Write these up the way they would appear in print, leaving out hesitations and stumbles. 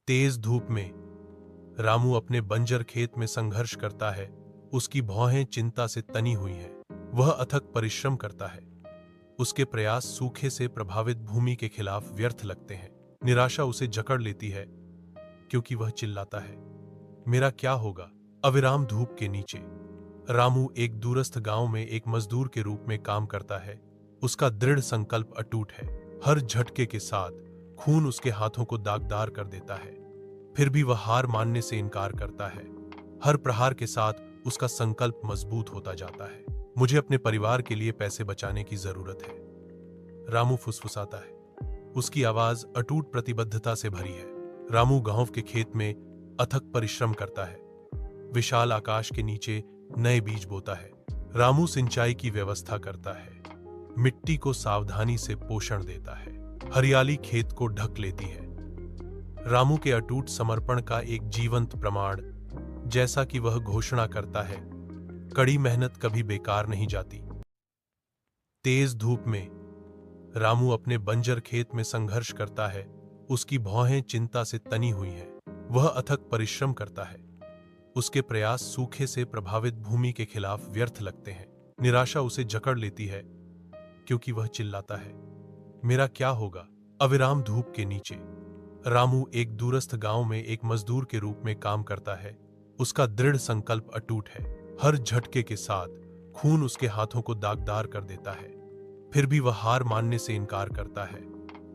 तेज धूप में रामू अपने बंजर खेत में संघर्ष करता है। उसकी भौहें चिंता से तनी हुई हैं। वह अथक परिश्रम करता है। उसके प्रयास सूखे से प्रभावित भूमि के खिलाफ व्यर्थ लगते हैं। निराशा उसे जकड़ लेती है क्योंकि वह चिल्लाता है, मेरा क्या होगा। अविराम धूप के नीचे रामू एक दूरस्थ गांव में एक मजदूर के रूप में काम करता है। उसका दृढ़ संकल्प अटूट है। हर झटके के साथ खून उसके हाथों को दागदार कर देता है। फिर भी वह हार मानने से इनकार करता है। हर प्रहार के साथ उसका संकल्प मजबूत होता जाता है। मुझे अपने परिवार के लिए पैसे बचाने की जरूरत है, रामू फुसफुसाता है। उसकी आवाज अटूट प्रतिबद्धता से भरी है। रामू गांव के खेत में अथक परिश्रम करता है। विशाल आकाश के नीचे नए बीज बोता है। रामू सिंचाई की व्यवस्था करता है। मिट्टी को सावधानी से पोषण देता है। हरियाली खेत को ढक लेती है। रामू के अटूट समर्पण का एक जीवंत प्रमाण, जैसा कि वह घोषणा करता है, कड़ी मेहनत कभी बेकार नहीं जाती। तेज धूप में रामू अपने बंजर खेत में संघर्ष करता है। उसकी भौहें चिंता से तनी हुई हैं। वह अथक परिश्रम करता है। उसके प्रयास सूखे से प्रभावित भूमि के खिलाफ व्यर्थ लगते हैं। निराशा उसे जकड़ लेती है क्योंकि वह चिल्लाता है, मेरा क्या होगा। अविराम धूप के नीचे रामू एक दूरस्थ गांव में एक मजदूर के रूप में काम करता है। उसका दृढ़ संकल्प अटूट है। हर झटके के साथ खून उसके हाथों को दागदार कर देता है। फिर भी वह हार मानने से इनकार करता है।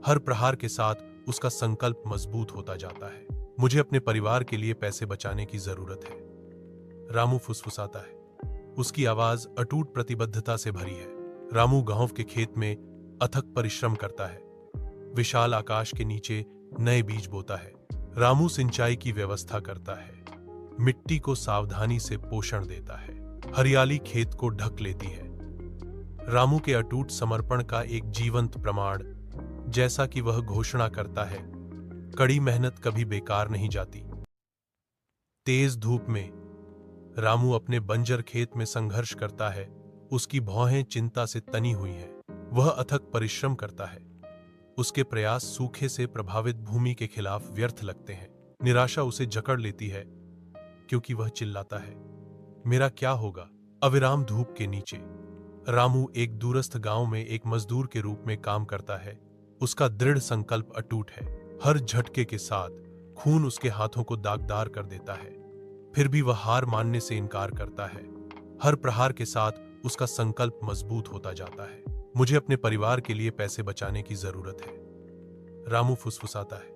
हर प्रहार के साथ उसका संकल्प मजबूत होता जाता है। मुझे अपने परिवार के लिए पैसे बचाने की जरूरत है, रामू फुसफुसाता है। उसकी आवाज अटूट प्रतिबद्धता से भरी है। रामू गांव के खेत में अथक परिश्रम करता है। विशाल आकाश के नीचे नए बीज बोता है। रामू सिंचाई की व्यवस्था करता है। मिट्टी को सावधानी से पोषण देता है। हरियाली खेत को ढक लेती है। रामू के अटूट समर्पण का एक जीवंत प्रमाण, जैसा कि वह घोषणा करता है, कड़ी मेहनत कभी बेकार नहीं जाती। तेज धूप में रामू अपने बंजर खेत में संघर्ष करता है। उसकी भौहें चिंता से तनी हुई हैं। वह अथक परिश्रम करता है। उसके प्रयास सूखे से प्रभावित भूमि के खिलाफ व्यर्थ लगते हैं। निराशा उसे जकड़ लेती है क्योंकि वह चिल्लाता है, मेरा क्या होगा। अविराम धूप के नीचे रामू एक दूरस्थ गांव में एक मजदूर के रूप में काम करता है। उसका दृढ़ संकल्प अटूट है। हर झटके के साथ खून उसके हाथों को दागदार कर देता है। फिर भी वह हार मानने से इनकार करता है। हर प्रहार के साथ उसका संकल्प मजबूत होता जाता है। मुझे अपने परिवार के लिए पैसे बचाने की जरूरत है, रामू फुसफुसाता है।